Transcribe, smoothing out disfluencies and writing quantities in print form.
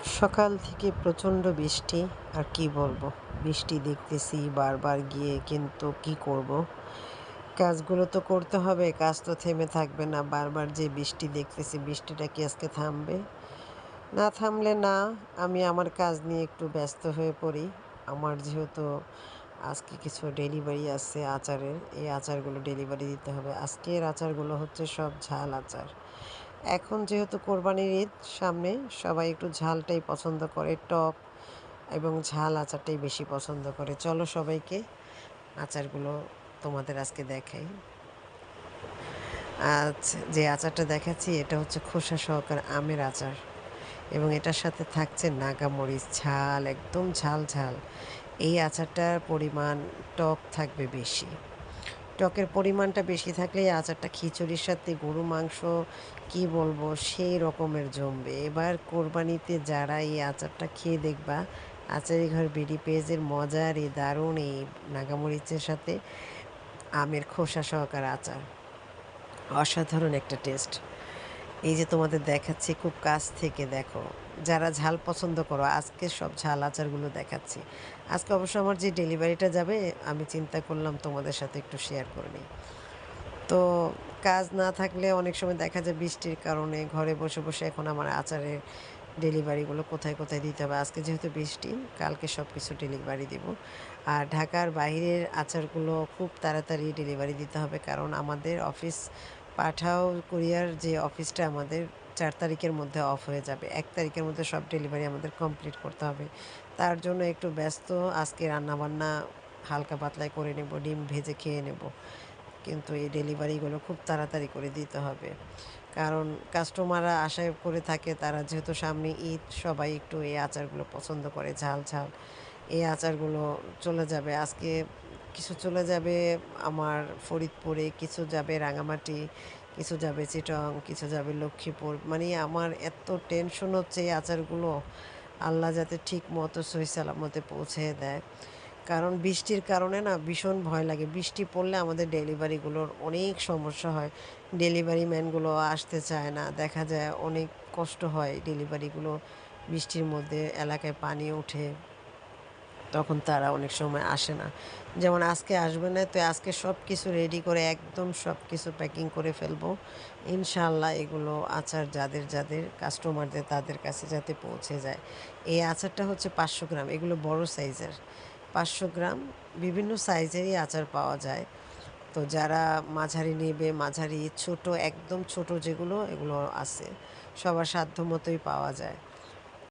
সকাল থেকে প্রচণ্ড বৃষ্টি। আর কি বলবো, বৃষ্টি দেখতেছি বারবার গিয়ে, কিন্তু কি করব, কাজগুলো তো করতে হবে, কাজ তো থেমে থাকবে না। বারবার যে বৃষ্টি দেখতেছি, বৃষ্টিটা কি আজকে থামবে? না থামলে না, আমি আমার কাজ নিয়ে একটু ব্যস্ত হয়ে পড়ি। আমার যেহেতু আজকে কিছু ডেলিভারি আছে আচারের, এই আচারগুলো ডেলিভারি দিতে হবে। আজকের আচারগুলো হচ্ছে সব ঝাল আচার। এখন যেহেতু কোরবানির ঈদ সামনে, সবাই একটু ঝালটাই পছন্দ করে, টক এবং ঝাল আচারটাই বেশি পছন্দ করে। চলো সবাইকে আচারগুলো তোমাদের আজকে দেখাই। আজ যে আচারটা দেখাচ্ছি এটা হচ্ছে খোসা সহকারে আমের আচার, এবং এটার সাথে থাকছে নাগামরিচ, ঝাল, একদম ঝাল ঝাল। এই আচারটার পরিমাণ টক থাকবে বেশি। টকের পরিমাণটা বেশি থাকলে এই আচারটা খিচুড়ির সাথে গরু মাংস, কি বলবো, সেই রকমের জমবে। এবার কোরবানিতে যারা এই আচারটা খেয়ে দেখবা, আচারি ঘর বিডি পেঁয়াজের মজার এই দারুণ এই নাগামরিচের সাথে আমের খোসা সহকারে আচার, অসাধারণ একটা টেস্ট। এই যে তোমাদের দেখাচ্ছি খুব কাছ থেকে দেখো, যারা ঝাল পছন্দ করো, আজকে সব ঝাল আচারগুলো দেখাচ্ছি। আজকে অবশ্য আমার যে ডেলিভারিটা যাবে, আমি চিন্তা করলাম তোমাদের সাথে একটু শেয়ার করে নিই। তো কাজ না থাকলে অনেক সময় দেখা যায় বৃষ্টির কারণে ঘরে বসে বসে এখন আমার আচারের ডেলিভারিগুলো কোথায় কোথায় দিতে হবে। আজকে যেহেতু বৃষ্টি, কালকে সব কিছু ডেলিভারি দিব। আর ঢাকার বাইরের আচারগুলো খুব তাড়াতাড়ি ডেলিভারি দিতে হবে, কারণ আমাদের অফিস পাঠাও কুরিয়ার যে অফিসটা আমাদের 4 তারিখের মধ্যে অফ হয়ে যাবে। 1 তারিখের মধ্যে সব ডেলিভারি আমাদের কমপ্লিট করতে হবে। তার জন্য একটু ব্যস্ত। আজকে রান্নাবান্না হালকা পাতলাই করে নেব, ডিম ভেজে খেয়ে নেব। কিন্তু এই ডেলিভারিগুলো খুব তাড়াতাড়ি করে দিতে হবে, কারণ কাস্টমাররা আশায় করে থাকে, তারা যেহেতু সামনে ঈদ, সবাই একটু এই আচারগুলো পছন্দ করে, ঝাল ঝাল। এই আচারগুলো চলে যাবে আজকে, কিছু চলে যাবে আমার ফরিদপুরে, কিছু যাবে রাঙামাটি, কিছু যাবে চিটং, কিছু যাবে লক্ষ্মীপুর। মানে আমার এত টেনশন হচ্ছে এই আচারগুলো আল্লাহ যাতে ঠিক মতো সহি সালামতে পৌঁছে দেয়। কারণ বৃষ্টির কারণে না ভীষণ ভয় লাগে, বৃষ্টি পড়লে আমাদের ডেলিভারিগুলোর অনেক সমস্যা হয়। ডেলিভারি ম্যানগুলো আসতে চায় না, দেখা যায় অনেক কষ্ট হয় ডেলিভারিগুলো, বৃষ্টির মধ্যে এলাকায় পানি ওঠে, তখন তারা অনেক সময় আসে না। যেমন আজকে আসবে না, তো আজকে সব কিছু রেডি করে একদম সব কিছু প্যাকিং করে ফেলবো। ইনশাআল্লাহ এগুলো আচার যাদের যাদের কাস্টমারদের তাদের কাছে যাতে পৌঁছে যায়। এই আচারটা হচ্ছে 500 গ্রাম, এগুলো বড় সাইজের। 500 গ্রাম, বিভিন্ন সাইজেরই আচার পাওয়া যায়। তো যারা মাঝারি নেবে, মাঝারি, ছোট, একদম ছোট যেগুলো, এগুলো আছে, সবার সাধ্য মতোই পাওয়া যায়।